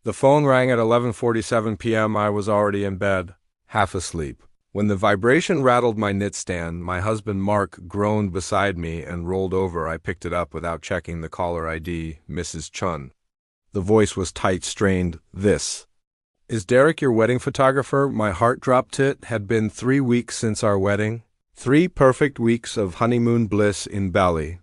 The phone rang at 11:47 p.m. I was already in bed, half asleep. When the vibration rattled my nightstand, my husband Mark groaned beside me and rolled over. I picked it up without checking the caller ID, Mrs. Chun. The voice was tight, strained. "This is Derek, your wedding photographer?" My heart dropped. It had been 3 weeks since our wedding. 3 perfect weeks of honeymoon bliss in Bali.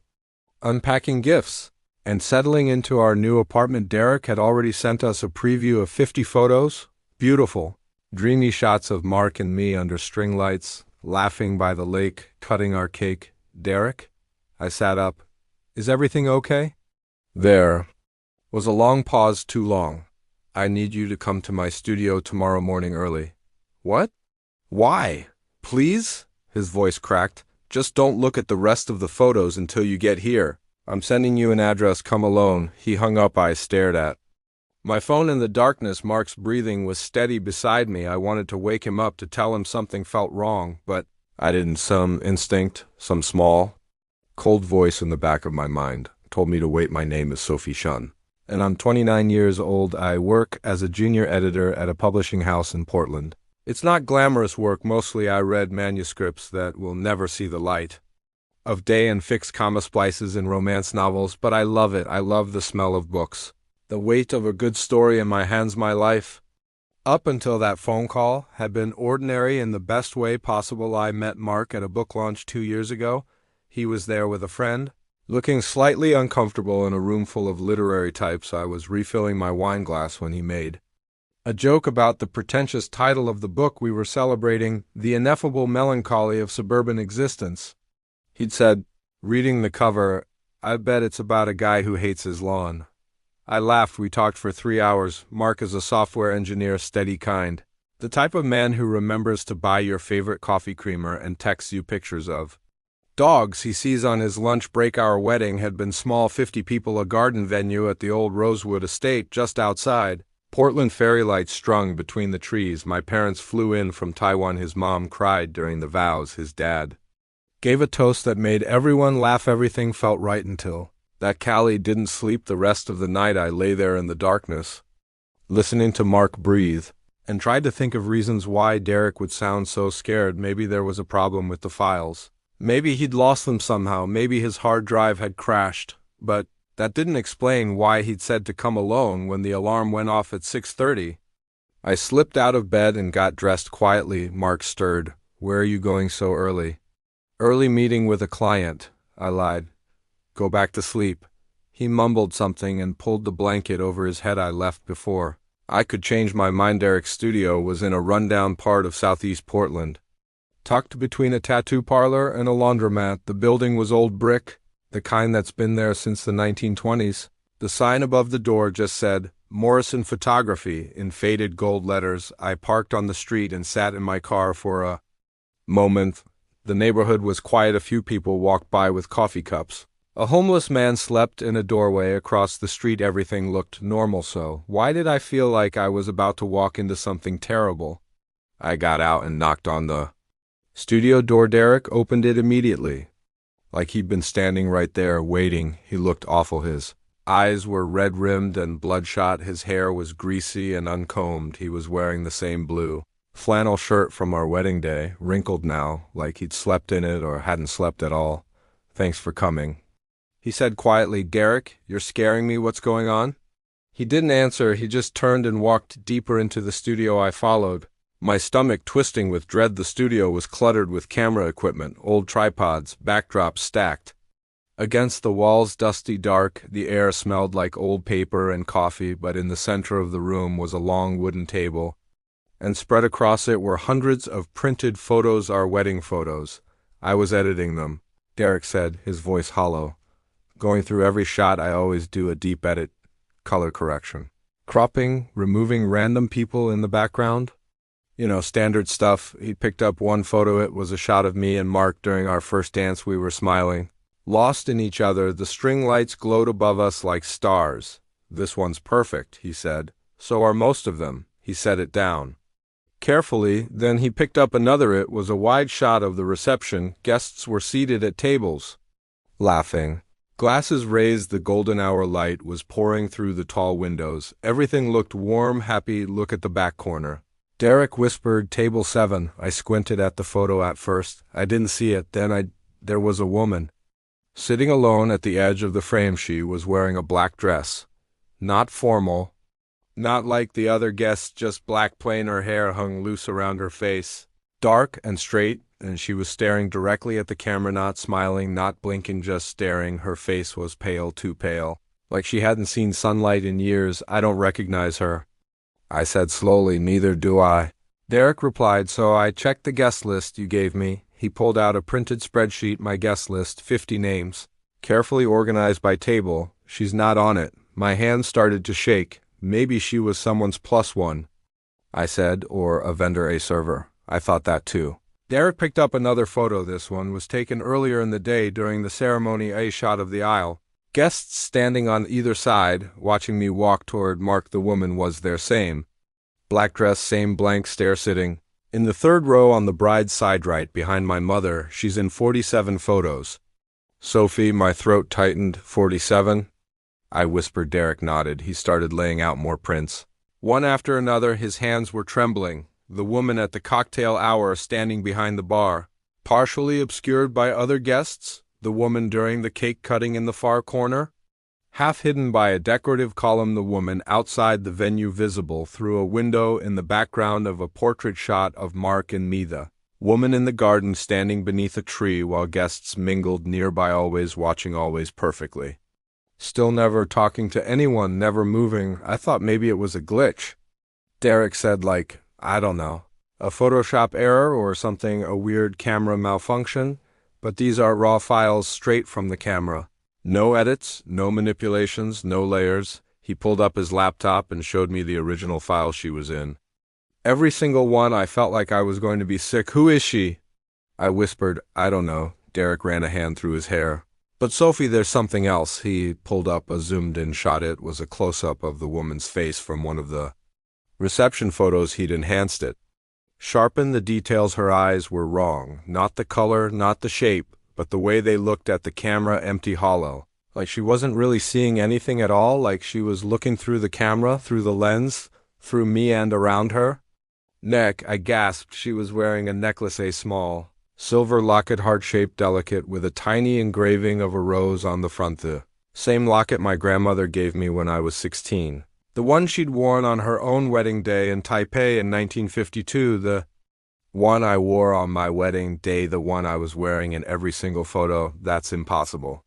Unpacking gifts and settling into our new apartment. Derek had already sent us a preview of 50 photos. Beautiful, dreamy shots of Mark and me under string lights, laughing by the lake, cutting our cake. "Derek?" I sat up. "Is everything okay?" There was a long pause, too long. "I need you to come to my studio tomorrow morning early." "What? Why? Please?" His voice cracked. "Just don't look at the rest of the photos until you get here. I'm sending you an address. Come alone." He hung up. I stared at my phone in the darkness. Mark's breathing was steady beside me. I wanted to wake him up to tell him something felt wrong, but I didn't. Some instinct, some small, cold voice in the back of my mind told me to wait. My name is Sophie Shun, and I'm 29 years old. I work as a junior editor at a publishing house in Portland. It's not glamorous work. Mostly I read manuscripts that will never see the light of day and fixed comma splices in romance novels, but I love it. I love the smell of books, the weight of a good story in my hands. My life, up until that phone call, had been ordinary in the best way possible. I met Mark at a book launch 2 years ago. He was there with a friend, looking slightly uncomfortable in a room full of literary types. I was refilling my wine glass when he made a joke about the pretentious title of the book we were celebrating, "The Ineffable Melancholy of Suburban Existence." He'd said, reading the cover, "I bet it's about a guy who hates his lawn." I laughed. We talked for 3 hours. Mark is a software engineer, steady kind. The type of man who remembers to buy your favorite coffee creamer and texts you pictures of dogs he sees on his lunch break. Our wedding had been small, 50 people, a garden venue at the old Rosewood estate just outside. Portland fairy lights strung between the trees. My parents flew in from Taiwan. His mom cried during the vows. His dad gave a toast that made everyone laugh. Everything felt right until that Callie didn't sleep the rest of the night. I lay there in the darkness, listening to Mark breathe, and tried to think of reasons why Derek would sound so scared. Maybe there was a problem with the files. Maybe he'd lost them somehow. Maybe his hard drive had crashed. But that didn't explain why he'd said to come alone when the alarm went off at 6:30. I slipped out of bed and got dressed quietly. Mark stirred. "Where are you going so early?" "Early meeting with a client," I lied. "Go back to sleep." He mumbled something and pulled the blanket over his head. I left before I could change my mind. Derek's studio was in a rundown part of southeast Portland, tucked between a tattoo parlor and a laundromat. The building was old brick, the kind that's been there since the 1920s. The sign above the door just said, "Morrison Photography," in faded gold letters. I parked on the street and sat in my car for a moment. The neighborhood was quiet. A few people walked by with coffee cups. A homeless man slept in a doorway across the street. Everything looked normal. So why did I feel like I was about to walk into something terrible? I got out and knocked on the studio door. Derek opened it immediately, like he'd been standing right there, waiting. He looked awful. His eyes were red-rimmed and bloodshot. His hair was greasy and uncombed. He was wearing the same blue flannel shirt from our wedding day, wrinkled now, like he'd slept in it or hadn't slept at all. "Thanks for coming," he said quietly. "Derek, you're scaring me. What's going on?" He didn't answer. He just turned and walked deeper into the studio. I followed, my stomach twisting with dread. The studio was cluttered with camera equipment, old tripods, backdrops stacked against the walls, dusty, dark. The air smelled like old paper and coffee, but in the center of the room was a long wooden table, and spread across it were hundreds of printed photos, our wedding photos. I was editing them, Derek said, his voice hollow. "Going through every shot. I always do a deep edit, color correction, cropping, removing random people in the background. Standard stuff." He picked up one photo. It was a shot of me and Mark during our first dance. We were smiling, lost in each other. The string lights glowed above us like stars. "This one's perfect," he said. "So are most of them." He set it down carefully. Then he picked up another. It was a wide shot of the reception. Guests were seated at tables, laughing. Glasses raised, the golden hour light was pouring through the tall windows. Everything looked warm, happy. Look at the back corner. Derek whispered, "Table 7. I squinted at the photo at first. I didn't see it. There was a woman. Sitting alone at the edge of the frame. She was wearing a black dress. Not formal. Not like the other guests, just black plain. Her hair hung loose around her face. Dark and straight, and she was staring directly at the camera, not smiling, not blinking, just staring. Her face was pale, too pale. Like she hadn't seen sunlight in years. I don't recognize her." I said slowly, "Neither do I." Derek replied, "So I checked the guest list you gave me." He pulled out a printed spreadsheet, my guest list, 50 names. Carefully organized by table. She's not on it. My hands started to shake. Maybe she was someone's plus one, I said, or a vendor, a server. I thought that too. Derek picked up another photo. This one was taken earlier in the day during the ceremony. A shot of the aisle. Guests standing on either side, watching me walk toward Mark. The woman was there, same. Black dress, same blank stare, sitting in the third row on the bride's side right behind my mother. She's in 47 photos. Sophie, my throat tightened. 47? I whispered. Derek nodded. He started laying out more prints. One after another, his hands were trembling. The woman at the cocktail hour standing behind the bar, partially obscured by other guests. The woman during the cake cutting in the far corner, half hidden by a decorative column. The woman outside the venue, visible through a window in the background of a portrait shot of Mark and me. The woman in the garden standing beneath a tree while guests mingled nearby, always watching, always perfectly still, never talking to anyone, never moving. I thought maybe it was a glitch. Derek said, like, I don't know, a Photoshop error or something, a weird camera malfunction. But these are raw files straight from the camera. No edits, no manipulations, no layers. He pulled up his laptop and showed me the original file she was in. Every single one. I felt like I was going to be sick. "Who is she?" I whispered. "I don't know." Derek ran a hand through his hair. "But Sophie, there's something else." He pulled up a zoomed-in shot. It was a close-up of the woman's face from one of the reception photos. He'd enhanced it, sharpened the details. Her eyes were wrong. Not the color, not the shape, but the way they looked at the camera, empty, hollow. Like she wasn't really seeing anything at all, like she was looking through the camera, through the lens, through me and around her. Neck, I gasped. She was wearing a necklace, a small silver locket, heart-shaped, delicate, with a tiny engraving of a rose on the front. The same locket my grandmother gave me when I was 16. The one she'd worn on her own wedding day in Taipei in 1952. The one I wore on my wedding day. The one I was wearing in every single photo. That's impossible.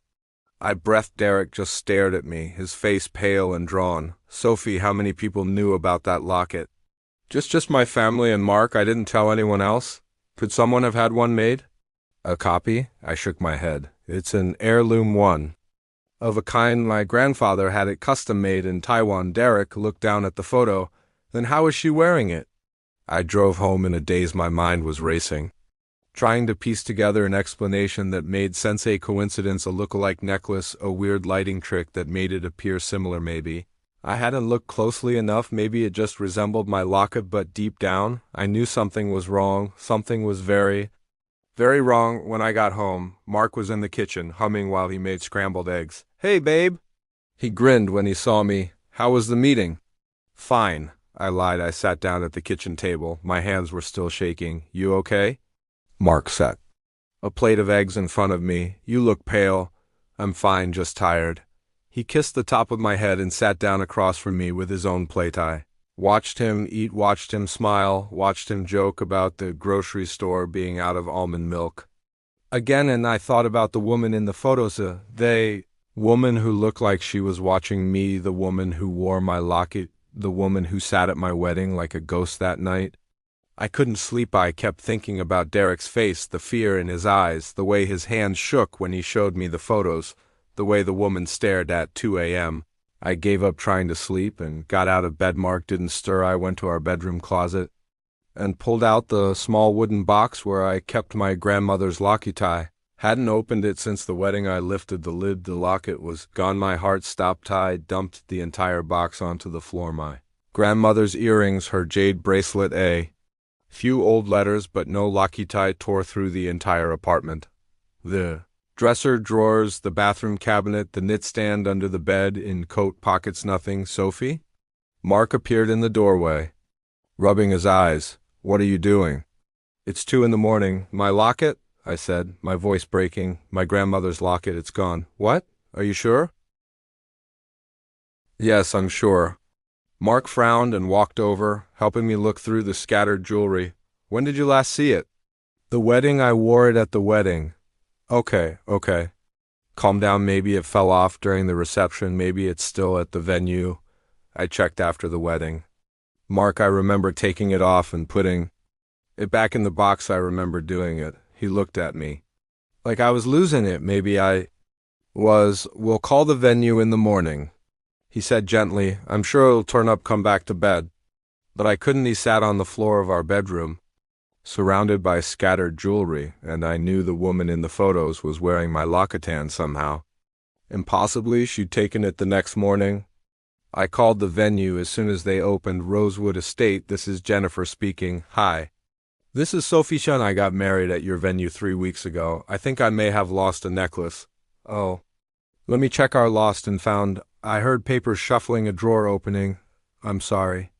I breathed. Derek just stared at me, his face pale and drawn. "Sophie, how many people knew about that locket?" Just my family and Mark. I didn't tell anyone else." "Could someone have had one made?" "A copy?" I shook my head. "It's an heirloom one. Of a kind. My grandfather had it custom made in Taiwan." Derek looked down at the photo. "Then how is she wearing it?" I drove home in a daze. My mind was racing, trying to piece together an explanation that made sense. A coincidence, a look-alike necklace, a weird lighting trick that made it appear similar. Maybe I hadn't looked closely enough. Maybe it just resembled my locket, but deep down, I knew something was wrong. Something was very, very wrong. When I got home, Mark was in the kitchen, humming while he made scrambled eggs. "Hey, babe." He grinned when he saw me. "How was the meeting?" "Fine," I lied. I sat down at the kitchen table. My hands were still shaking. "You okay?" Mark set a plate of eggs in front of me. "You look pale." "I'm fine, just tired." He kissed the top of my head and sat down across from me with his own plate. I watched him eat, watched him smile, watched him joke about the grocery store being out of almond milk. Again, and I thought about the woman in the photos, the woman who looked like she was watching me, the woman who wore my locket, the woman who sat at my wedding like a ghost that night. I couldn't sleep. I kept thinking about Derek's face, the fear in his eyes, the way his hands shook when he showed me the photos, the way the woman stared at 2 a.m. I gave up trying to sleep and got out of bed. Mark didn't stir. I went to our bedroom closet and pulled out the small wooden box where I kept my grandmother's locket. Hadn't opened it since the wedding. I lifted the lid. The locket was gone. My heart stopped. I dumped the entire box onto the floor. My grandmother's earrings, her jade bracelet, a few old letters, but no locket. Tore through the entire apartment. The Dresser, drawers, the bathroom cabinet, the knitstand under the bed, in coat pockets, nothing. Sophie? Mark appeared in the doorway, rubbing his eyes. What are you doing? It's 2 in the morning. My locket? I said, my voice breaking. My grandmother's locket, it's gone. What? Are you sure? Yes, I'm sure. Mark frowned and walked over, helping me look through the scattered jewelry. When did you last see it? The wedding, I wore it at the wedding. Okay. Calm down, maybe it fell off during the reception, maybe it's still at the venue. I checked after the wedding. Mark, I remember taking it off and putting it back in the box. I remember doing it. He looked at me. Like I was losing it, maybe I was. We'll call the venue in the morning. He said gently, I'm sure it'll turn up, come back to bed. But I couldn't. He sat on the floor of our bedroom, surrounded by scattered jewelry, and I knew the woman in the photos was wearing my locket somehow. Impossibly, she'd taken it the next morning. I called the venue as soon as they opened. Rosewood Estate, this is Jennifer speaking. Hi. This is Sophie Shun. I got married at your venue 3 weeks ago. I think I may have lost a necklace. Oh. Let me check our lost and found. I heard papers shuffling, a drawer opening. I'm sorry.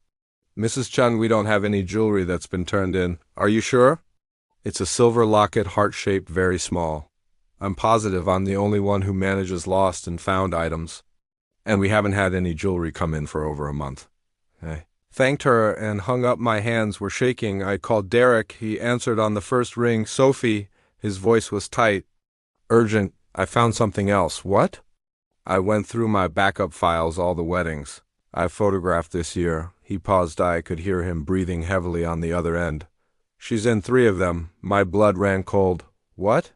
Mrs. Chun, we don't have any jewelry that's been turned in. Are you sure? It's a silver locket, heart-shaped, very small. I'm positive I'm the only one who manages lost and found items. And we haven't had any jewelry come in for over a month. I thanked her and hung up. My hands were shaking. I called Derek. He answered on the first ring. Sophie. His voice was tight. Urgent. I found something else. What? I went through my backup files, all the weddings I photographed this year. He paused. I could hear him breathing heavily on the other end. She's in 3 of them. My blood ran cold. What?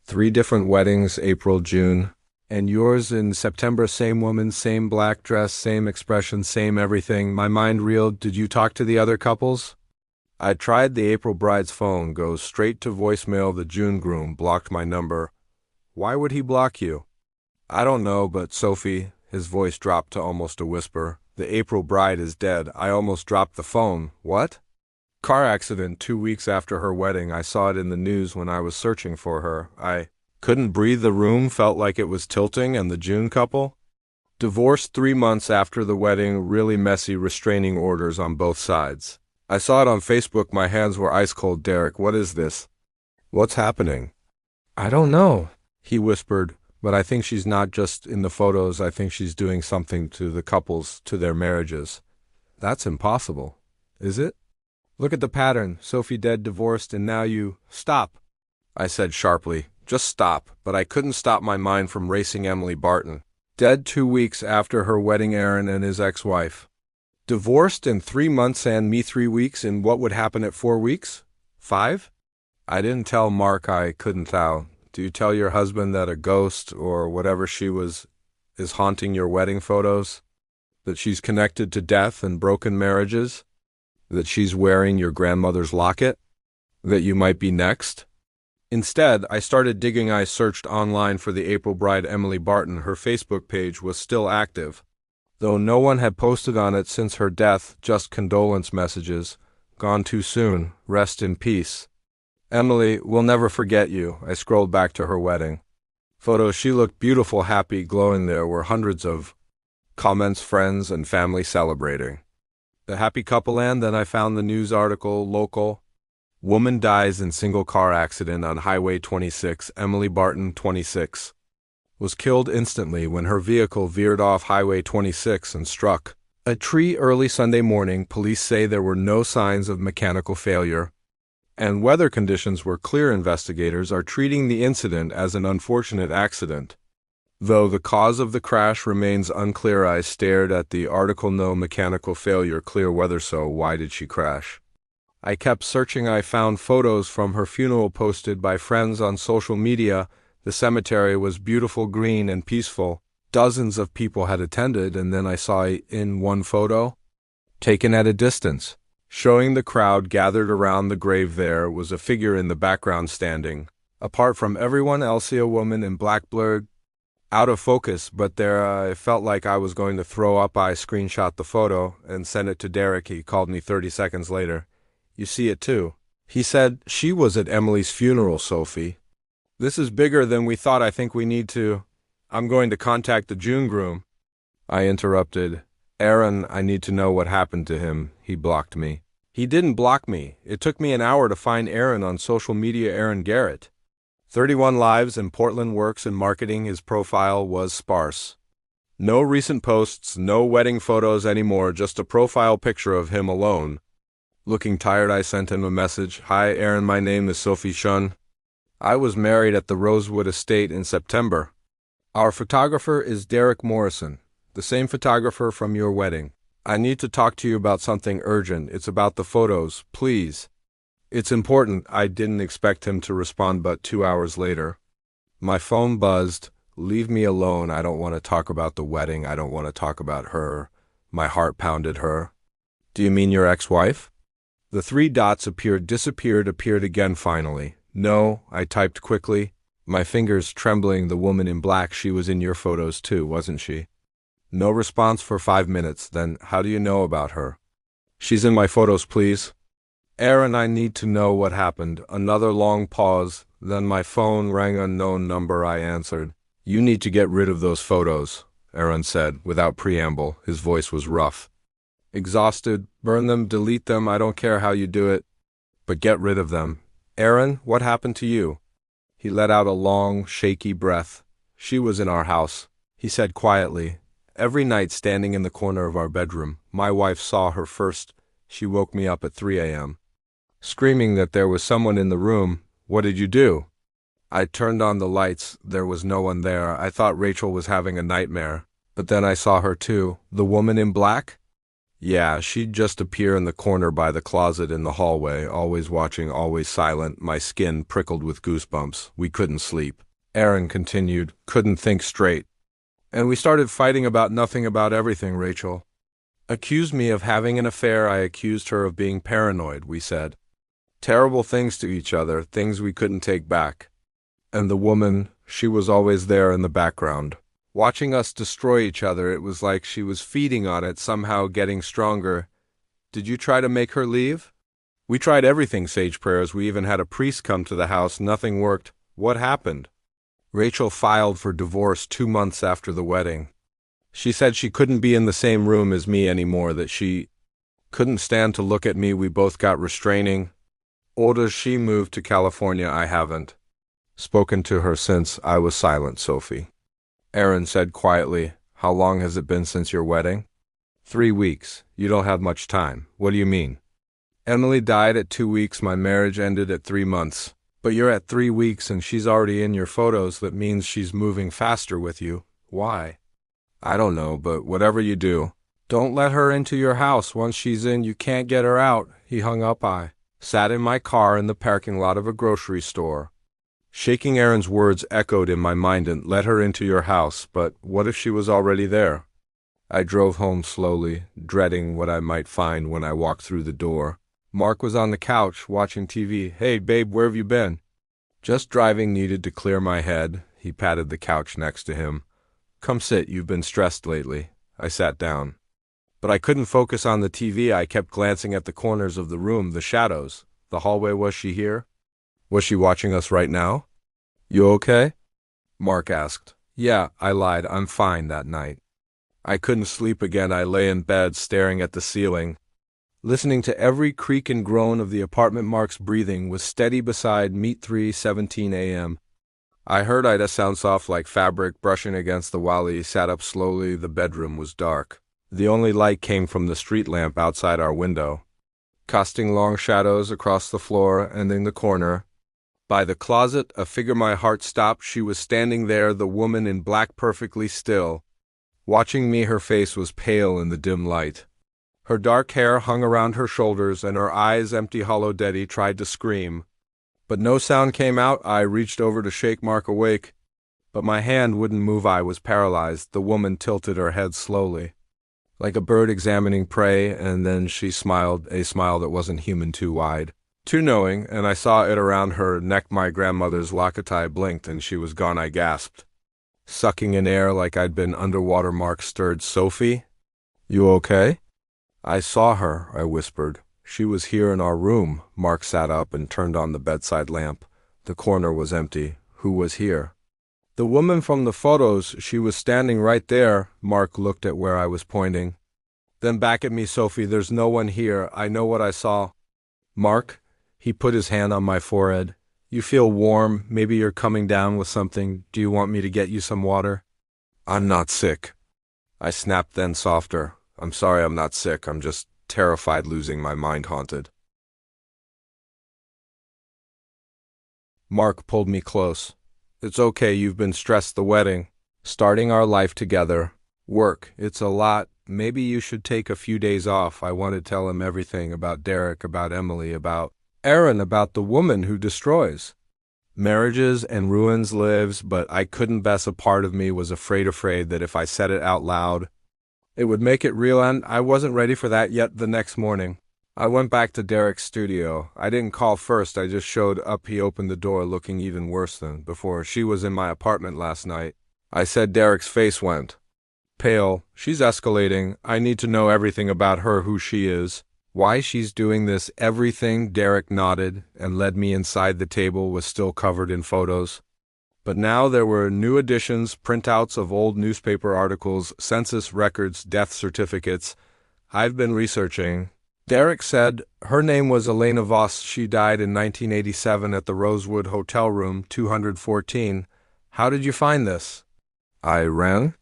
3 different weddings, April, June. And yours in September, same woman, same black dress, same expression, same everything. My mind reeled. Did you talk to the other couples? I tried the April bride's phone, goes straight to voicemail. The June groom blocked my number. Why would he block you? I don't know, but Sophie, his voice dropped to almost a whisper. The April bride is dead. I almost dropped the phone. What? Car accident 2 weeks after her wedding. I saw it in the news when I was searching for her. I couldn't breathe. The room felt like it was tilting. And the June couple? Divorced 3 months after the wedding. Really messy, restraining orders on both sides. I saw it on Facebook. My hands were ice cold. Derek, what is this? What's happening? I don't know, he whispered. But I think she's not just in the photos. I think she's doing something to the couples, to their marriages. That's impossible. Is it? Look at the pattern. Sophie dead, divorced, and now you... Stop, I said sharply. Just stop. But I couldn't stop my mind from racing. Emily Barton. Dead 2 weeks after her wedding. Aaron and his ex-wife. Divorced in 3 months and me 3 weeks. And what would happen at 4 weeks? 5? I didn't tell Mark. I couldn't thou. Do you tell your husband that a ghost or whatever she was is haunting your wedding photos? That she's connected to death and broken marriages? That she's wearing your grandmother's locket? That you might be next? Instead, I started digging. I searched online for the April bride Emily Barton. Her Facebook page was still active, though no one had posted on it since her death, just condolence messages. Gone too soon. Rest in peace. Emily, we'll never forget you. I scrolled back to her wedding photos. She looked beautiful, happy, glowing. There were hundreds of comments, friends and family celebrating the happy couple. And then I found the news article. Local woman dies in single car accident on Highway 26. Emily Barton, 26, was killed instantly when her vehicle veered off Highway 26 and struck a tree early Sunday morning. Police say there were no signs of mechanical failure, and weather conditions were clear. Investigators are treating the incident as an unfortunate accident, though the cause of the crash remains unclear. I stared at the article. No mechanical failure, clear weather. So why did she crash? I kept searching. I found photos from her funeral posted by friends on social media. The cemetery was beautiful, green and peaceful. Dozens of people had attended, and then I saw in one photo, taken at a distance, showing the crowd gathered around the grave. There was a figure in the background standing apart from everyone else, a woman in black, blurred out of focus, but there I felt like I was going to throw up. I screenshot the photo and sent it to Derek. He called me 30 seconds later. You see it too, he said. She was at Emily's funeral, Sophie. This is bigger than we thought. I think we need to. I'm going to contact the June groom. I interrupted. Aaron, I need to know what happened to him. He blocked me. He didn't block me. It took me an hour to find Aaron on social media. Aaron Garrett. 31 lives in Portland, works in marketing. His profile was sparse. No recent posts, no wedding photos anymore, just a profile picture of him alone. Looking tired, I sent him a message. Hi, Aaron, my name is Sophie Shun. I was married at the Rosewood Estate in September. Our photographer is Derek Morrison, the same photographer from your wedding. I need to talk to you about something urgent. It's about the photos, please. It's important. I didn't expect him to respond, but 2 hours later. My phone buzzed. Leave me alone. I don't want to talk about the wedding. I don't want to talk about her. My heart pounded her. Do you mean your ex-wife? The 3 dots disappeared again finally. No, I typed quickly, my fingers trembling. The woman in black, she was in your photos too, wasn't she? No response for 5 minutes. Then, how do you know about her? She's in my photos, please. Aaron, I need to know what happened. Another long pause, then my phone rang. Unknown number. I answered. You need to get rid of those photos, Aaron said, without preamble. His voice was rough. Exhausted. Burn them, delete them, I don't care how you do it. But get rid of them. Aaron, what happened to you? He let out a long, shaky breath. She was in our house, he said quietly. Every night standing in the corner of our bedroom. My wife saw her first. She woke me up at 3 a.m. screaming that there was someone in the room. What did you do? I turned on the lights. There was no one there. I thought Rachel was having a nightmare. But then I saw her too. The woman in black? Yeah, she'd just appear in the corner by the closet in the hallway, always watching, always silent. My skin prickled with goosebumps. We couldn't sleep. Aaron continued, couldn't think straight. And we started fighting about nothing, about everything. Rachel accused me of having an affair. I accused her of being paranoid. We said terrible things to each other, things we couldn't take back. And the woman, she was always there in the background, watching us destroy each other. It was like she was feeding on it, somehow getting stronger. Did you try to make her leave? We tried everything, sage prayers. We even had a priest come to the house. Nothing worked. What happened? Rachel filed for divorce 2 months after the wedding. She said she couldn't be in the same room as me anymore, that she couldn't stand to look at me. We both got restraining orders. She moved to California. I haven't spoken to her since. I was silent. Sophie. Aaron said quietly, how long has it been since your wedding? 3 weeks. You don't have much time. What do you mean? Emily died at 2 weeks. My marriage ended at 3 months. But you're at 3 weeks and she's already in your photos. That means she's moving faster with you. Why? I don't know, but whatever you do, don't let her into your house. Once she's in, you can't get her out. He hung up. I sat in my car in the parking lot of a grocery store. Shaking Aaron's words echoed in my mind. And let her into your house, but what if she was already there? I drove home slowly, dreading what I might find when I walked through the door. Mark was on the couch, watching TV. Hey, babe, where have you been? Just driving. Needed to clear my head. He patted the couch next to him. Come sit, you've been stressed lately. I sat down. But I couldn't focus on the TV. I kept glancing at the corners of the room, the shadows, the hallway. Was she here? Was she watching us right now? You okay? Mark asked. Yeah, I lied. I'm fine. That night I couldn't sleep again. I lay in bed, staring at the ceiling, listening to every creak and groan of the apartment. Mark's breathing was steady beside me. 3:17 a.m. I heard Ida sound soft like fabric brushing against the wall. He sat up slowly. The bedroom was dark. The only light came from the street lamp outside our window, casting long shadows across the floor and in the corner. By the closet, a figure. My heart stopped. She was standing there, the woman in black, perfectly still, watching me. Her face was pale in the dim light. Her dark hair hung around her shoulders, and her eyes empty, hollow. Daddy tried to scream, but no sound came out. I reached over to shake Mark awake, but my hand wouldn't move. I was paralyzed. The woman tilted her head slowly, like a bird examining prey, and then she smiled, a smile that wasn't human, too wide, too knowing, and I saw it around her neck. My grandmother's locket. I blinked, and she was gone. I gasped, sucking in air like I'd been underwater. Mark stirred. Sophie? You okay? I saw her, I whispered. She was here in our room. Mark sat up and turned on the bedside lamp. The corner was empty. Who was here? The woman from the photos, she was standing right there. Mark looked at where I was pointing. Then back at me, Sophie, there's no one here. I know what I saw. Mark, he put his hand on my forehead. You feel warm. Maybe you're coming down with something. Do you want me to get you some water? I'm not sick. I snapped then softer. I'm sorry I'm not sick. I'm just terrified, losing my mind, haunted. Mark pulled me close. It's okay, you've been stressed, the wedding. Starting our life together. Work, it's a lot. Maybe you should take a few days off. I want to tell him everything about Derek, about Emily, about Aaron, about the woman who destroys marriages and ruins lives, but I couldn't best. A part of me was afraid that if I said it out loud, it would make it real, and I wasn't ready for that yet. The next morning, I went back to Derek's studio. I didn't call first, I just showed up. He opened the door looking even worse than before. She was in my apartment last night. I said. Derek's face went pale. She's escalating. I need to know everything about her, who she is, why she's doing this, everything. Derek nodded and led me inside. The table was still covered in photos, but now there were new additions, printouts of old newspaper articles, census records, death certificates. I've been researching. Derek said her name was Elena Voss. She died in 1987 at the Rosewood Hotel, room 214. How did you find this? I ran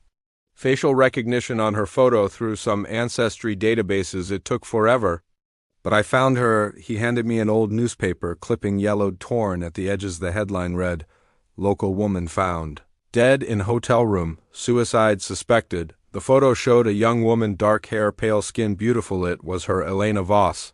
facial recognition on her photo through some ancestry databases. It took forever, but I found her. He handed me an old newspaper clipping, yellowed, torn at the edges. The headline read, "Local woman found dead in hotel room, suicide suspected." The photo showed a young woman, dark hair, pale skin, beautiful. It was her, Elena Voss.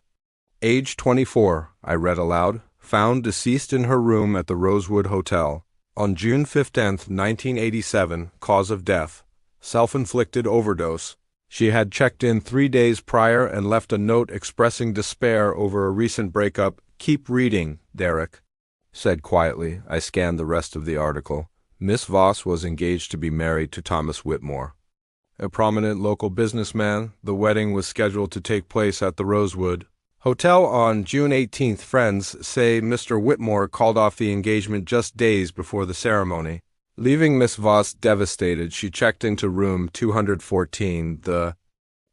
Age 24, I read aloud. Found deceased in her room at the Rosewood Hotel on June 15, 1987. Cause of death, self-inflicted overdose. She had checked in 3 days prior and left a note expressing despair over a recent breakup. Keep reading, Derek said quietly. I scanned the rest of the article. Miss Voss was engaged to be married to Thomas Whitmore, a prominent local businessman. The wedding was scheduled to take place at the Rosewood Hotel on June 18th. Friends say Mr. Whitmore called off the engagement just days before the ceremony, leaving Miss Voss devastated. She checked into room 214, the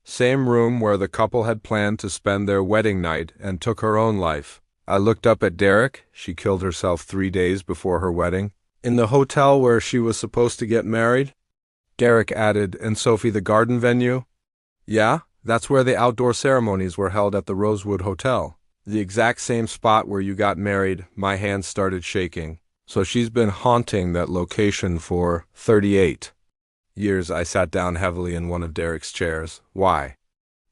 same room where the couple had planned to spend their wedding night, and took her own life. I looked up at Derek. She killed herself 3 days before her wedding, in the hotel where she was supposed to get married. Derek added, and Sophie, the garden venue? Yeah, that's where the outdoor ceremonies were held at the Rosewood Hotel. The exact same spot where you got married. My hands started shaking. So she's been haunting that location for 38 years. I sat down heavily in one of Derek's chairs. Why?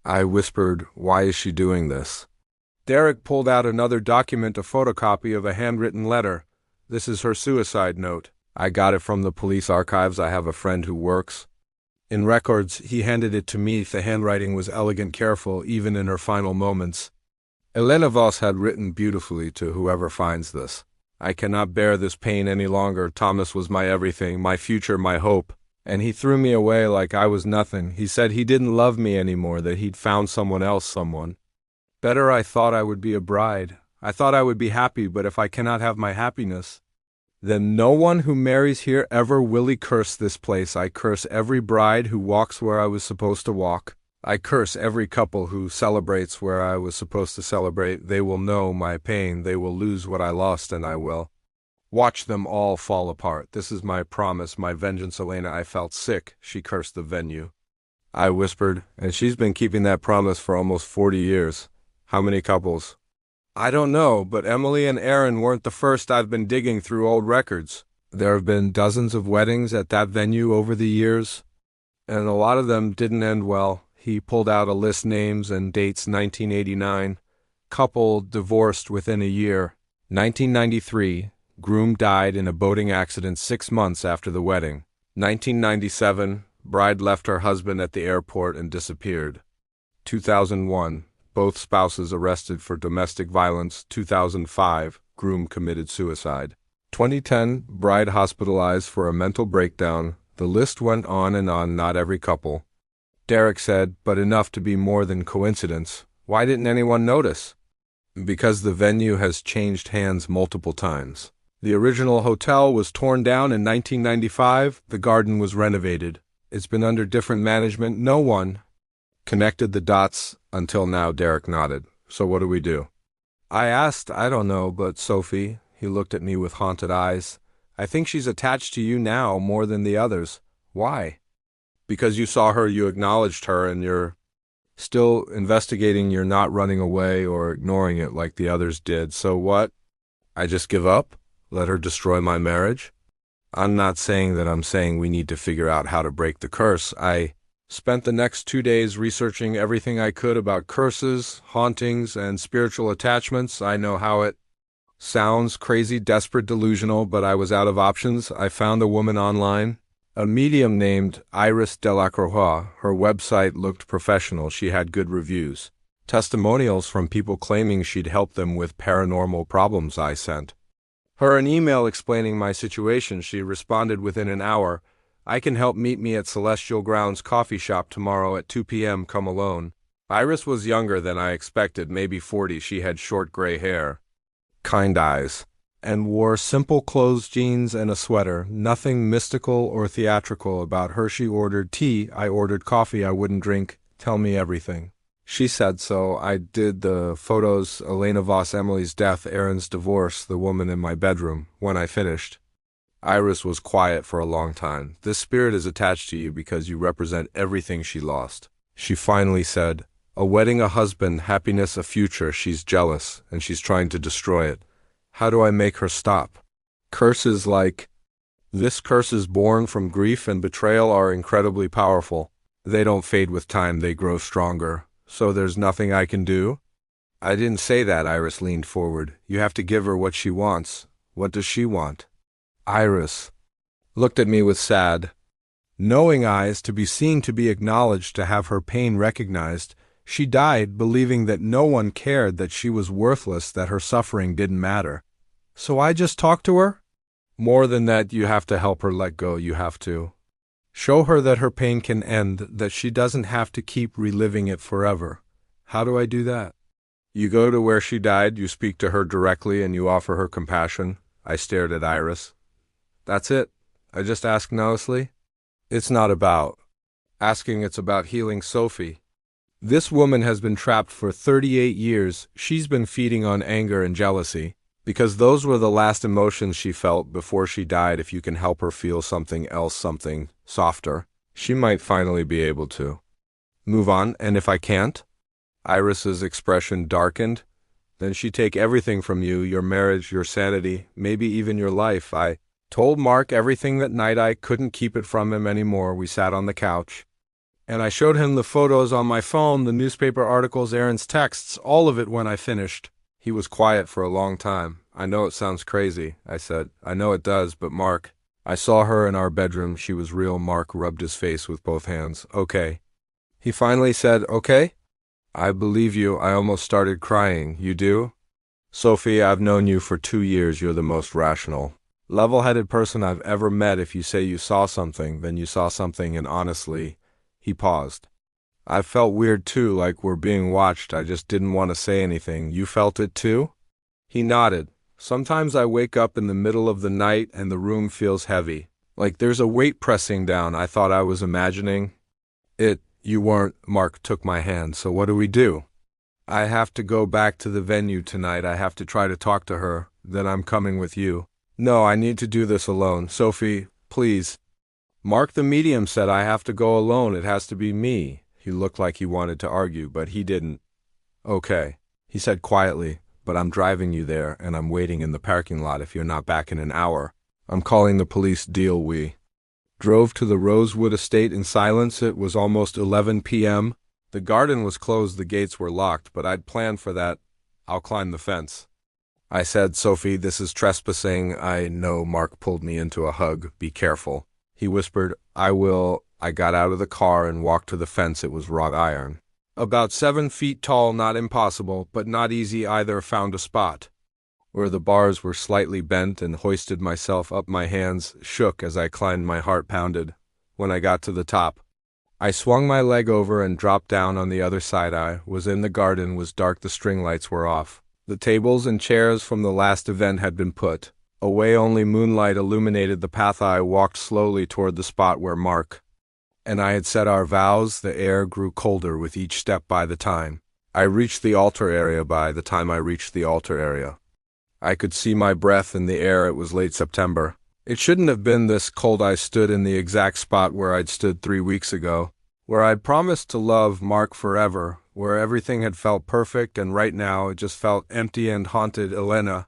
I whispered, why is she doing this? Derek pulled out another document, a photocopy of a handwritten letter. This is her suicide note. I got it from the police archives. I have a friend who works in records. He handed it to me. The handwriting was elegant, careful, even in her final moments. Elena Voss had written beautifully to whoever finds this. I cannot bear this pain any longer. Thomas was my everything, my future, my hope. And he threw me away like I was nothing. He said he didn't love me anymore, that he'd found someone else, someone better. I thought I would be a bride. I thought I would be happy, but if I cannot have my happiness, then no one who marries here ever will. Curse this place. I curse every bride who walks where I was supposed to walk. I curse every couple who celebrates where I was supposed to celebrate. They will know my pain. They will lose what I lost, and I will watch them all fall apart. This is my promise, my vengeance, Elena. I felt sick. She cursed the venue. I whispered, and she's been keeping that promise for almost 40 years. How many couples? I don't know, but Emily and Aaron weren't the first. I've been digging through old records. There have been dozens of weddings at that venue over the years, and a lot of them didn't end well. He pulled out a list, names and dates. 1989, couple divorced within a year. 1993, groom died in a boating accident 6 months after the wedding. 1997, bride left her husband at the airport and disappeared. 2001, both spouses arrested for domestic violence. 2005, groom committed suicide. 2010, bride hospitalized for a mental breakdown. The list went on and on. Not every couple, Derek said, but enough to be more than coincidence. Why didn't anyone notice? Because the venue has changed hands multiple times. The original hotel was torn down in 1995. The garden was renovated. It's been under different management. No one connected the dots until now. Derek nodded. So what do we do? I asked. I don't know, but Sophie, he looked at me with haunted eyes. I think she's attached to you now more than the others. Why? Because you saw her, you acknowledged her, and you're still investigating. You're not running away or ignoring it like the others did. So what? I just give up? Let her destroy my marriage? I'm not saying that. I'm saying we need to figure out how to break the curse. I spent the next 2 days researching everything I could about curses, hauntings, and spiritual attachments. I know how it sounds crazy, desperate, delusional, but I was out of options. I found a woman online, a medium named Iris Delacroix. Her website looked professional. She had good reviews, testimonials from people claiming she'd helped them with paranormal problems. I sent her an email explaining my situation. She responded within an hour. I can help. Meet me at Celestial Grounds coffee shop tomorrow at 2 p.m. Come alone. Iris was younger than I expected, maybe 40. She had short gray hair, kind eyes, and wore simple clothes, jeans, and a sweater. Nothing mystical or theatrical about her. She ordered tea. I ordered coffee. I wouldn't drink. Tell me everything. She said so. I did the photos, Elena Voss, Emily's death, Aaron's divorce, the woman in my bedroom. When I finished, Iris was quiet for a long time. This spirit is attached to you because you represent everything she lost. She finally said, a wedding, a husband, happiness, a future. She's jealous, and she's trying to destroy it. How do I make her stop? Curses like this curse is born from grief and betrayal are incredibly powerful. They don't fade with time, they grow stronger. So there's nothing I can do? I didn't say that. Iris leaned forward. You have to give her what she wants. What does she want? Iris looked at me with sad, knowing eyes, to be seen, to be acknowledged, to have her pain recognized. She died believing that no one cared, that she was worthless, that her suffering didn't matter. So I just talked to her? More than that, you have to help her let go. You have to show her that her pain can end, that she doesn't have to keep reliving it forever. How do I do that? You go to where she died, you speak to her directly, and you offer her compassion. I stared at Iris. That's it? I just asked nicely. It's not about asking, it's about healing. Sophie, this woman has been trapped for 38 years. She's been feeding on anger and jealousy, because those were the last emotions she felt before she died. If you can help her feel something else, something softer, she might finally be able to move on. And if I can't? Iris's expression darkened. Then she'd take everything from you, your marriage, your sanity, maybe even your life. I told Mark everything that night. I couldn't keep it from him anymore. We sat on the couch, and I showed him the photos on my phone, the newspaper articles, Aaron's texts, all of it. When I finished, he was quiet for a long time. I know it sounds crazy, I said. I know it does, but Mark, I saw her in our bedroom. She was real. Mark rubbed his face with both hands. Okay. He finally said, okay? I believe you. I almost started crying. You do? Sophie, I've known you for 2 years. You're the most rational, level-headed person I've ever met. If you say you saw something, then you saw something, and honestly, he paused. I felt weird too, like we're being watched. I just didn't want to say anything. You felt it too? He nodded. Sometimes I wake up in the middle of the night and the room feels heavy, like there's a weight pressing down. I thought I was imagining it. You weren't. Mark took my hand. So what do we do? I have to go back to the venue tonight. I have to try to talk to her. Then I'm coming with you. No, I need to do this alone. Sophie, please. Mark the medium said I have to go alone. It has to be me. He looked like he wanted to argue, but he didn't. Okay, he said quietly, but I'm driving you there, and I'm waiting in the parking lot if you're not back in an hour. I'm calling the police. Deal. We drove to the Rosewood estate in silence. It was almost 11 p.m. The garden was closed, the gates were locked, but I'd planned for that. I'll climb the fence. I said, Sophie, this is trespassing. I know. Mark pulled me into a hug. Be careful. He whispered, I will. I got out of the car and walked to the fence. It was wrought iron, about 7 feet tall. Not impossible, but not easy either. Found a spot where the bars were slightly bent and hoisted myself up. My hands shook as I climbed. My heart pounded. When I got to the top, I swung my leg over and dropped down on the other side. I was in the garden. Was dark. The string lights were off. The tables and chairs from the last event had been put Away only moonlight illuminated the path. I walked slowly toward the spot where Mark and I had said our vows. The air grew colder with each step. By the time I reached the altar area, I could see my breath in the air. It was late September. It shouldn't have been this cold. I stood in the exact spot where I'd stood 3 weeks ago, where I'd promised to love Mark forever, where everything had felt perfect, and right now it just felt empty and haunted. Elena,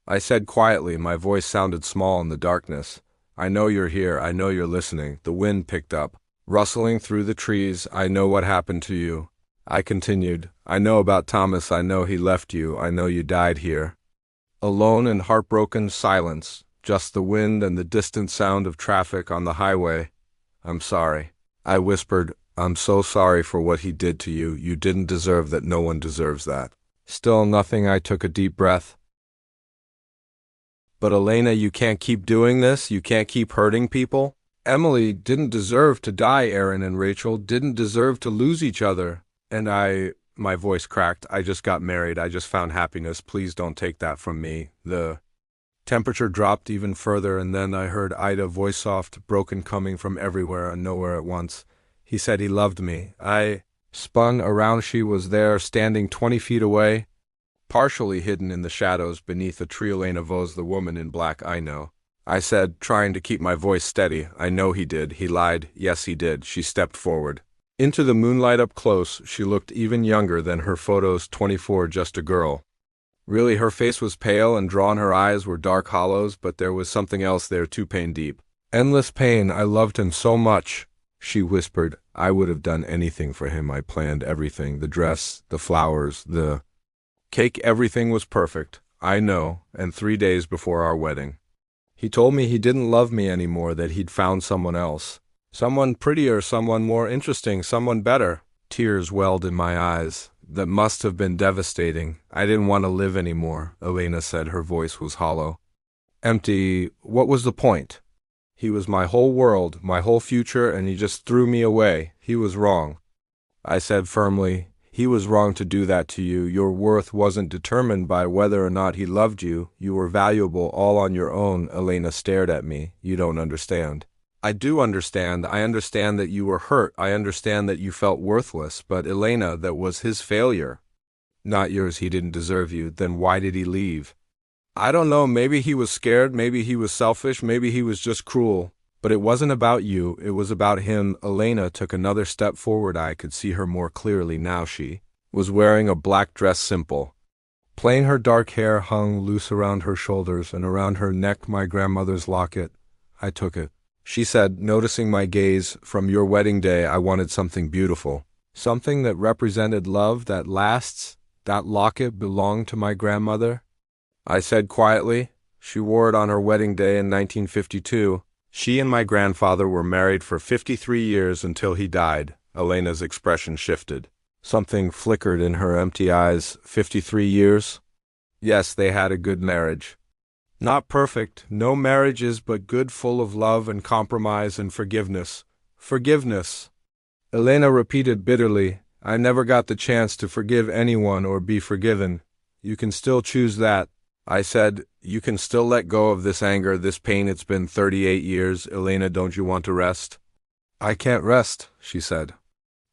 I said quietly, my voice sounded small in the darkness. I know you're here, I know you're listening. The wind picked up, rustling through the trees. I know what happened to you. I continued. I know about Thomas, I know he left you, I know you died here. Alone and heartbroken, silence, just the wind and the distant sound of traffic on the highway. I'm sorry, I whispered. I'm so sorry for what he did to you. You didn't deserve that. No one deserves that. Still nothing. I took a deep breath. But Elena, you can't keep doing this. You can't keep hurting people. Emily didn't deserve to die. Aaron and Rachel didn't deserve to lose each other. And my voice cracked. I just got married. I just found happiness. Please don't take that from me. The temperature dropped even further, and then I heard Ida, voice soft, broken, coming from everywhere and nowhere at once. He said he loved me. I spun around. She was there, standing 20 feet away, partially hidden in the shadows beneath a tree. Elena Vos, the woman in black. I know, I said, trying to keep my voice steady. I know he did. He lied. Yes, he did. She stepped forward into the moonlight up close. She looked even younger than her photos. 24, just a girl. Really, her face was pale and drawn. Her eyes were dark hollows, but there was something else there too. Pain, deep, endless pain. I loved him so much, she whispered. I would have done anything for him. I planned everything. The dress, the flowers, the cake, everything was perfect. I know. And 3 days before our wedding, he told me he didn't love me anymore, that he'd found someone else. Someone prettier, someone more interesting, someone better. Tears welled in my eyes. That must have been devastating. I didn't want to live anymore, Elena said. Her voice was hollow. Empty. What was the point? He was my whole world, my whole future, and he just threw me away. He was wrong, I said firmly. He was wrong to do that to you. Your worth wasn't determined by whether or not he loved you. You were valuable all on your own. Elena stared at me. You don't understand. I do understand. I understand that you were hurt. I understand that you felt worthless. But Elena, that was his failure, not yours. He didn't deserve you. Then why did he leave? I don't know. Maybe he was scared. Maybe he was selfish. Maybe he was just cruel. But it wasn't about you. It was about him. Elena took another step forward. I could see her more clearly now. She was wearing a black dress, simple, plain. Her dark hair hung loose around her shoulders and around her neck. My grandmother's locket. I took it, she said, noticing my gaze. From your wedding day, I wanted something beautiful, something that represented love that lasts. That locket belonged to my grandmother, I said quietly. She wore it on her wedding day in 1952. She and my grandfather were married for 53 years until he died. Elena's expression shifted. Something flickered in her empty eyes. 53 years? Yes, they had a good marriage. Not perfect. No marriage is but good, full of love and compromise and forgiveness. Forgiveness, Elena repeated bitterly. I never got the chance to forgive anyone or be forgiven. You can still choose that, I said. You can still let go of this anger, this pain. It's been 38 years. Elena, don't you want to rest? I can't rest, she said,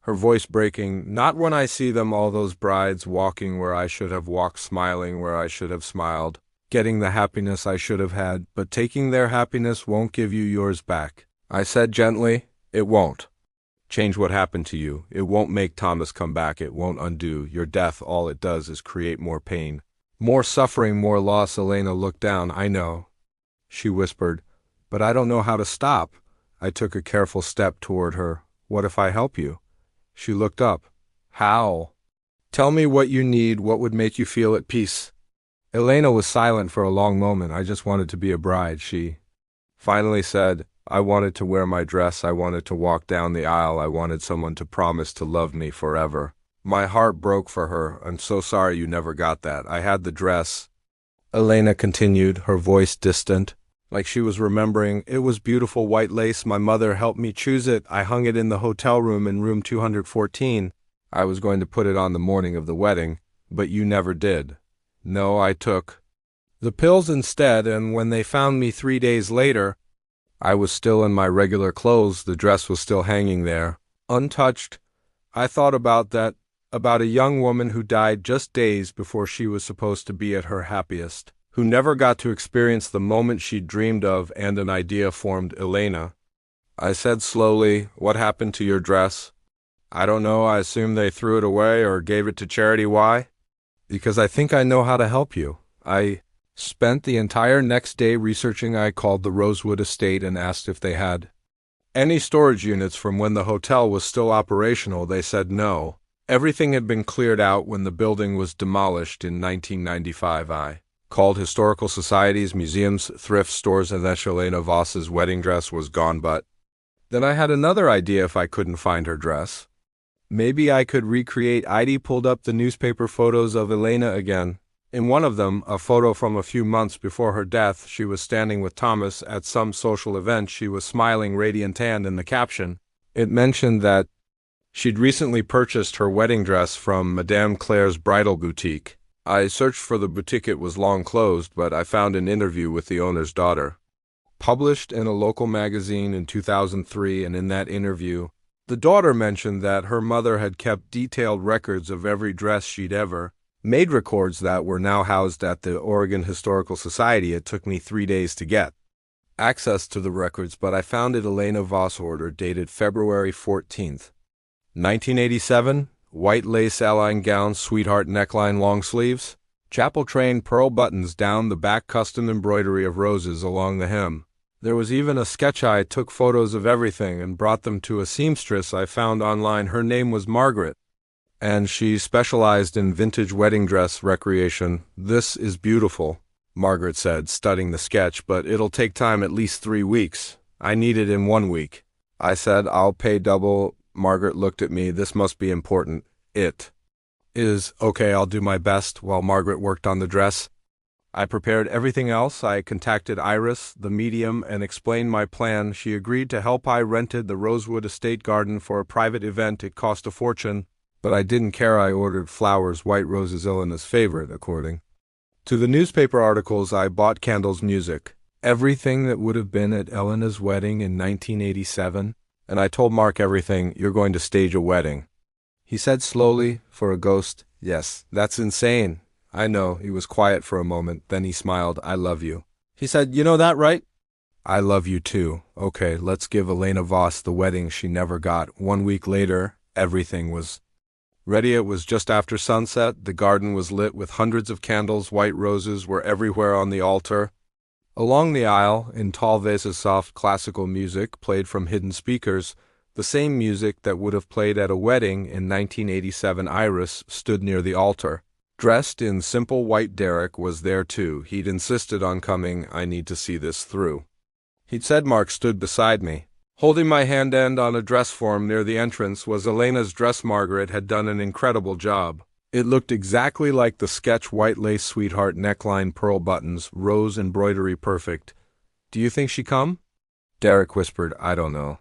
her voice breaking. Not when I see them, all those brides, walking where I should have walked, smiling where I should have smiled, getting the happiness I should have had. But taking their happiness won't give you yours back, I said gently. It won't change what happened to you. It won't make Thomas come back. It won't undo your death. All it does is create more pain, more suffering, more loss. Elena looked down. I know, she whispered, but I don't know how to stop. I took a careful step toward her. What if I help you? She looked up. How? Tell me what you need, what would make you feel at peace. Elena was silent for a long moment. I just wanted to be a bride, she finally said. I wanted to wear my dress. I wanted to walk down the aisle. I wanted someone to promise to love me forever. My heart broke for her. I'm so sorry you never got that. I had the dress, Elena continued, her voice distant, like she was remembering. It was beautiful white lace. My mother helped me choose it. I hung it in the hotel room in room 214. I was going to put it on the morning of the wedding, but you never did. No, I took The pills instead, and when they found me 3 days later, I was still in my regular clothes, the dress was still hanging there, untouched. I thought about that, about a young woman who died just days before she was supposed to be at her happiest, who never got to experience the moment she'd dreamed of, and an idea formed. Elena, I said slowly, what happened to your dress? I don't know, I assume they threw it away or gave it to charity. Why? Because I think I know how to help you. I spent the entire next day researching. I called the Rosewood estate and asked if they had any storage units from when the hotel was still operational. They said no. Everything had been cleared out when the building was demolished in 1995. I called historical societies, museums, thrift stores, and that Elena Voss's wedding dress was gone. But then I had another idea. If I couldn't find her dress, maybe I could recreate. Heidi pulled up the newspaper photos of Elena again. In one of them, a photo from a few months before her death, she was standing with Thomas at some social event. She was smiling, radiant, and in the caption, it mentioned that she'd recently purchased her wedding dress from Madame Claire's bridal boutique. I searched for the boutique. It was long closed, but I found an interview with the owner's daughter, published in a local magazine in 2003, and in that interview, the daughter mentioned that her mother had kept detailed records of every dress she'd ever made, records that were now housed at the Oregon Historical Society. It took me 3 days to get access to the records, but I found it. Elena Voss order dated February 14th, 1987, white lace Align gown, sweetheart neckline, long sleeves, chapel train, pearl buttons down the back, custom embroidery of roses along the hem. There was even a sketch. I took photos of everything and brought them to a seamstress I found online. Her name was Margaret, and she specialized in vintage wedding dress recreation. This is beautiful, Margaret said, studying the sketch, but it'll take time, at least 3 weeks. I need it in 1 week. I said, I'll pay double. Margaret looked at me. This must be important. It is. Okay, I'll do my best. While Margaret worked on the dress, I prepared everything else. I contacted Iris, the medium, and explained my plan. She agreed to help. I rented the Rosewood Estate garden for a private event. It cost a fortune, but I didn't care. I ordered flowers, white roses, Elena's favorite, according to the newspaper articles. I bought candles, music, everything that would have been at Elena's wedding in 1987. And I told Mark everything. You're going to stage a wedding, he said slowly, for a ghost. Yes, that's insane. I know. He was quiet for a moment, then he smiled. I love you, he said. You know that, right? I love you too. Okay, let's give Elena Voss the wedding she never got. 1 week later, everything was ready. It was just after sunset. The garden was lit with hundreds of candles. White roses were everywhere on the altar. Along the aisle, in tall vases, soft classical music played from hidden speakers, the same music that would have played at a wedding in 1987. Iris stood near the altar, dressed in simple white. Derek was there too. He'd insisted on coming. I need to see this through, he'd said. Mark stood beside me, holding my hand, and on a dress form near the entrance was Elena's dress. Margaret had done an incredible job. It looked exactly like the sketch. White lace, sweetheart neckline, pearl buttons, rose embroidery, perfect. Do you think she come? Derek whispered. I don't know,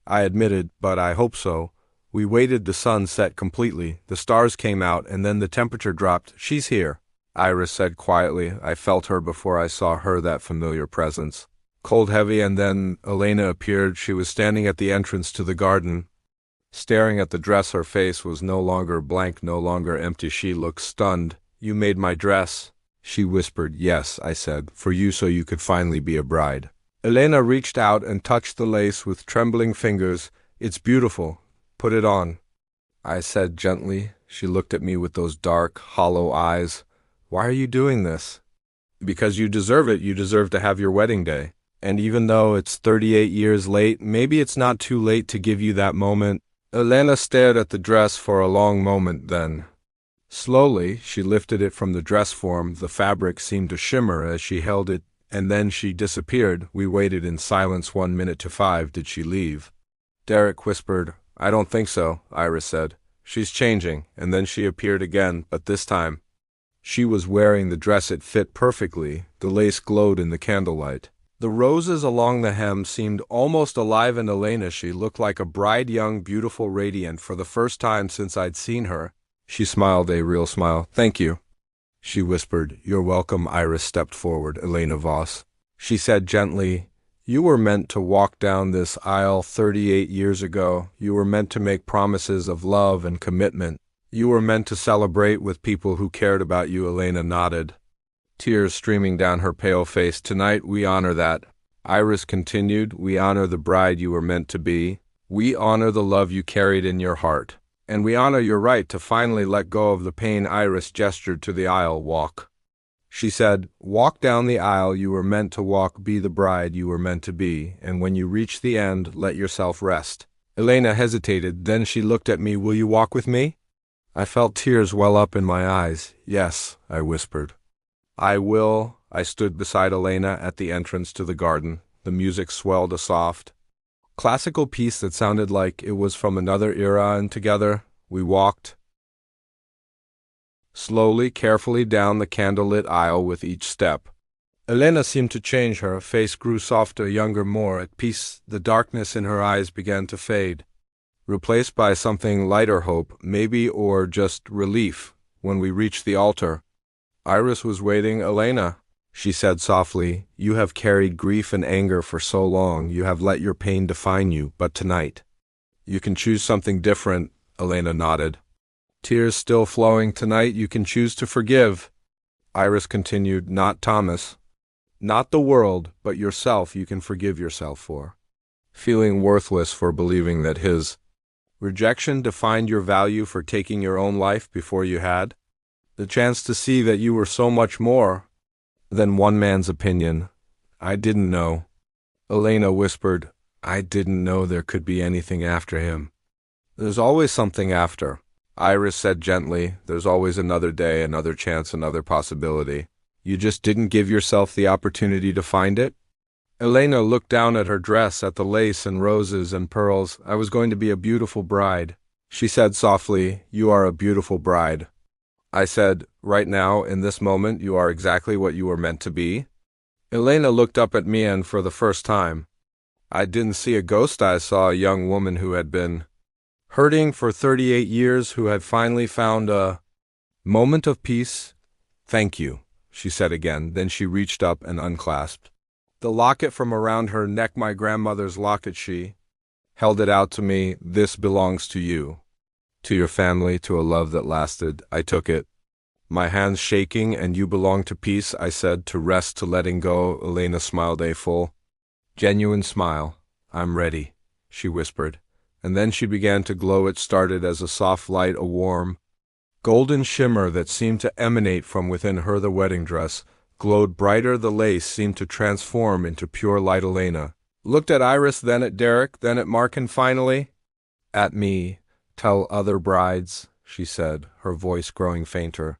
I admitted, but I hope so. We waited. The sun set completely. The stars came out, and then the temperature dropped. She's here, Iris said quietly. I felt her before I saw her, that familiar presence, cold, heavy. And then Elena appeared. She was standing at the entrance to the garden, staring at the dress. Her face was no longer blank, no longer empty. She looked stunned. You made my dress, she whispered. Yes, I said, for you, so you could finally be a bride. Elena reached out and touched the lace with trembling fingers. It's beautiful. Put it on, I said gently. She looked at me with those dark, hollow eyes. Why are you doing this? Because you deserve it. You deserve to have your wedding day. And even though it's 38 years late, maybe it's not too late to give you that moment. Elena stared at the dress for a long moment. Then, slowly, she lifted it from the dress form. The fabric seemed to shimmer as she held it, and then she disappeared. We waited in silence. 1 minute to 5. Did she leave? Derek whispered. I don't think so, Iris said. She's changing. And then she appeared again, but this time she was wearing the dress. It fit perfectly. The lace glowed in the candlelight. The roses along the hem seemed almost alive, and Elena, she looked like a bride, young, beautiful, radiant. For the first time since I'd seen her, she smiled, a real smile. Thank you, she whispered. You're welcome. Iris stepped forward. Elena Voss. She said gently, you were meant to walk down this aisle 38 years ago. You were meant to make promises of love and commitment. You were meant to celebrate with people who cared about you. Elena nodded, tears streaming down her pale face. Tonight we honor that. Iris continued, we honor the bride you were meant to be. We honor the love you carried in your heart. And we honor your right to finally let go of the pain. Iris gestured to the aisle. Walk. She said, walk down the aisle you were meant to walk, be the bride you were meant to be, and when you reach the end, let yourself rest. Elena hesitated, then she looked at me. Will you walk with me? I felt tears well up in my eyes. Yes, I whispered. I will. I stood beside Elena at the entrance to the garden. The music swelled a soft, classical piece that sounded like it was from another era, and together we walked slowly, carefully down the candlelit aisle with each step. Elena seemed to change. Her face grew softer, younger, more at peace. The darkness in her eyes began to fade, replaced by something lighter, hope, maybe, or just relief. When we reached the altar, Iris was waiting. Elena, she said softly, you have carried grief and anger for so long. You have let your pain define you, but tonight, you can choose something different. Elena nodded, tears still flowing. Tonight you can choose to forgive. Iris continued, not Thomas, not the world, but yourself. You can forgive yourself for feeling worthless, for believing that his rejection defined your value, for taking your own life before you had the chance to see that you were so much more than one man's opinion. I didn't know. Elena whispered, I didn't know there could be anything after him. There's always something after. Iris said gently, there's always another day, another chance, another possibility. You just didn't give yourself the opportunity to find it? Elena looked down at her dress, at the lace and roses and pearls. I was going to be a beautiful bride. She said softly, you are a beautiful bride. I said, right now, in this moment, you are exactly what you were meant to be. Elena looked up at me, and for the first time, I didn't see a ghost. I saw a young woman who had been hurting for 38 years, who had finally found a moment of peace. Thank you, she said again. Then she reached up and unclasped the locket from around her neck, my grandmother's locket. She held it out to me. This belongs to you, to your family, to a love that lasted. I took it, my hands shaking. And you belong to peace, I said, to rest, to letting go. Elena smiled a full, genuine smile. I'm ready, she whispered. And then she began to glow. It started as a soft light, a warm, golden shimmer that seemed to emanate from within her. The wedding dress glowed brighter. The lace seemed to transform into pure light. Elena looked at Iris, then at Derek, then at Mark, and finally at me. Tell other brides, she said, her voice growing fainter.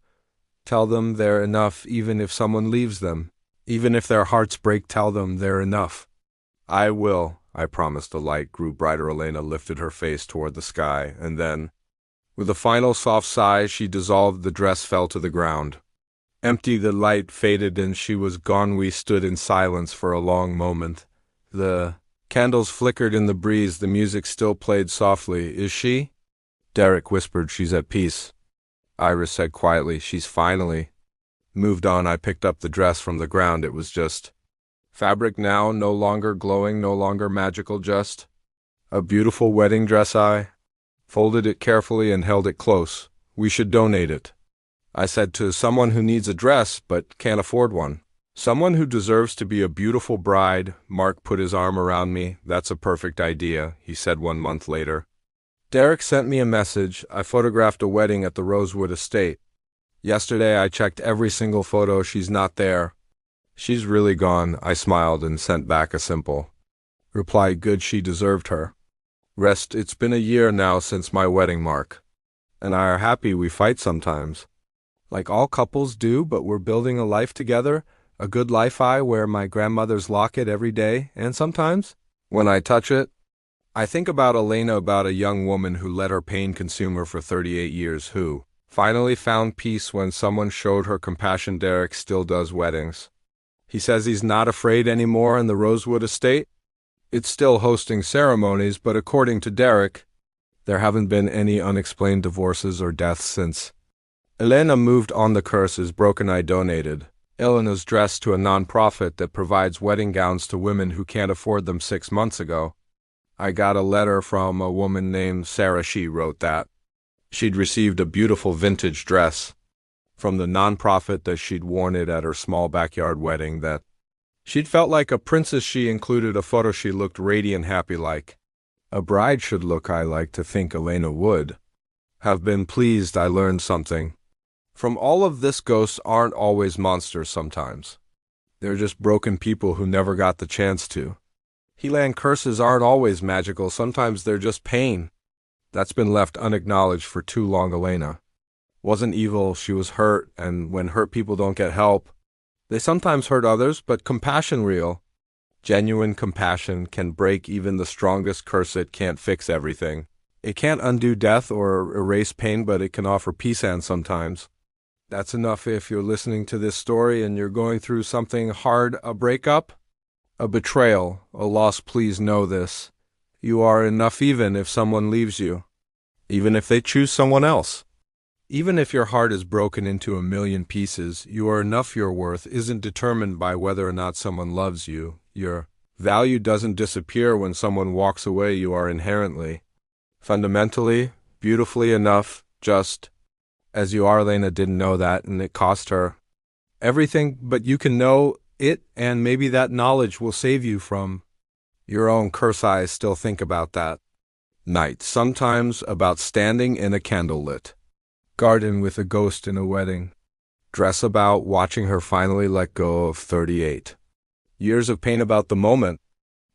Tell them they're enough, even if someone leaves them. Even if their hearts break, tell them they're enough. I will, I promised. The light grew brighter. Elena lifted her face toward the sky, and then, with a final soft sigh, she dissolved. The dress fell to the ground. Empty, the light faded, and she was gone. We stood in silence for a long moment. The candles flickered in the breeze. The music still played softly. Is she? Derek whispered, she's at peace. Iris said quietly, she's finally moved on. I picked up the dress from the ground. It was just fabric now, no longer glowing, no longer magical, just a beautiful wedding dress. I folded it carefully and held it close. We should donate it, I said, to someone who needs a dress but can't afford one. Someone who deserves to be a beautiful bride. Mark put his arm around me. That's a perfect idea, he said 1 month later. Derek sent me a message. I photographed a wedding at the Rosewood estate. Yesterday I checked every single photo. She's not there. She's really gone. I smiled and sent back a simple reply. Good, she deserved her rest. It's been a year now since my wedding. Mark and I are happy. We fight sometimes, like all couples do, but we're building a life together, a good life. I wear my grandmother's locket every day, and sometimes, when I touch it, I think about Elena, about a young woman who let her pain consume her for 38 years, who finally found peace when someone showed her compassion. Derek still does weddings. He says he's not afraid anymore in the Rosewood estate. It's still hosting ceremonies, but according to Derek, there haven't been any unexplained divorces or deaths since Elena moved on. The curse is broken. I donated Elena's dress to a non-profit that provides wedding gowns to women who can't afford them 6 months ago. I got a letter from a woman named Sarah. She wrote that she'd received a beautiful vintage dress from the non-profit, that she'd worn it at her small backyard wedding, that she'd felt like a princess. She included a photo. She looked radiant, happy, like a bride should look. I like to think Elena would have been pleased. I learned something from all of this. Ghosts aren't always monsters. Sometimes they're just broken people who never got the chance to heal. And curses aren't always magical. Sometimes they're just pain that's been left unacknowledged for too long. Elena wasn't evil. She was hurt, and when hurt people don't get help, they sometimes hurt others. But compassion, real, genuine compassion, can break even the strongest curse. It can't fix everything. It can't undo death or erase pain, but it can offer peace. And sometimes that's enough. If you're listening to this story and you're going through something hard, a breakup, a betrayal, a loss, please know this: you are enough. Even if someone leaves you, even if they choose someone else, even if your heart is broken into a million pieces, you are enough. Your worth isn't determined by whether or not someone loves you. Your value doesn't disappear when someone walks away. You are inherently, fundamentally, beautifully enough, just as you are. Elena didn't know that, and it cost her everything, but you can know it, and maybe that knowledge will save you from your own curse. I still think about that night sometimes, about standing in a candlelit garden with a ghost in a wedding dress, about watching her finally let go of 38 years of pain, about the moment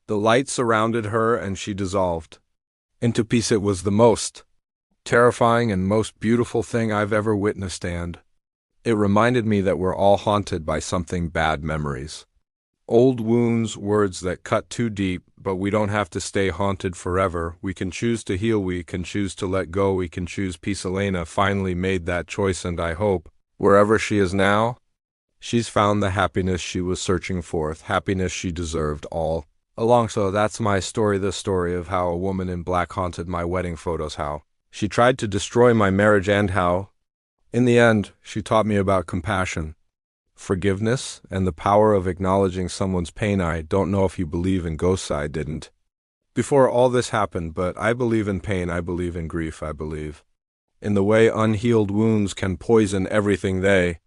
the light surrounded her and she dissolved into peace. It was the most terrifying and most beautiful thing I've ever witnessed, and it reminded me that we're all haunted by something bad: memories, old wounds, words that cut too deep. But we don't have to stay haunted forever. We can choose to heal. We can choose to let go. We can choose peace. Elena finally made that choice, and I hope wherever she is now, she's found the happiness she was searching for, happiness she deserved all along. So that's my story, the story of how a woman in black haunted my wedding photos, how she tried to destroy my marriage, and how, in the end, she taught me about compassion, forgiveness, and the power of acknowledging someone's pain. I don't know if you believe in ghosts. I didn't before all this happened, but I believe in pain. I believe in grief. I believe in the way unhealed wounds can poison everything they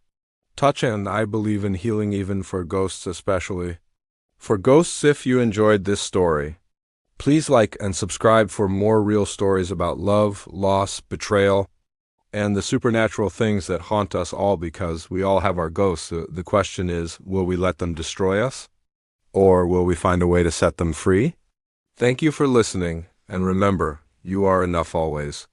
touch, and I believe in healing, even for ghosts, especially for ghosts. If you enjoyed this story, please like and subscribe for more real stories about love, loss, betrayal, and the supernatural things that haunt us all, because we all have our ghosts. The question is, will we let them destroy us, or will we find a way to set them free? Thank you for listening, and remember, you are enough always.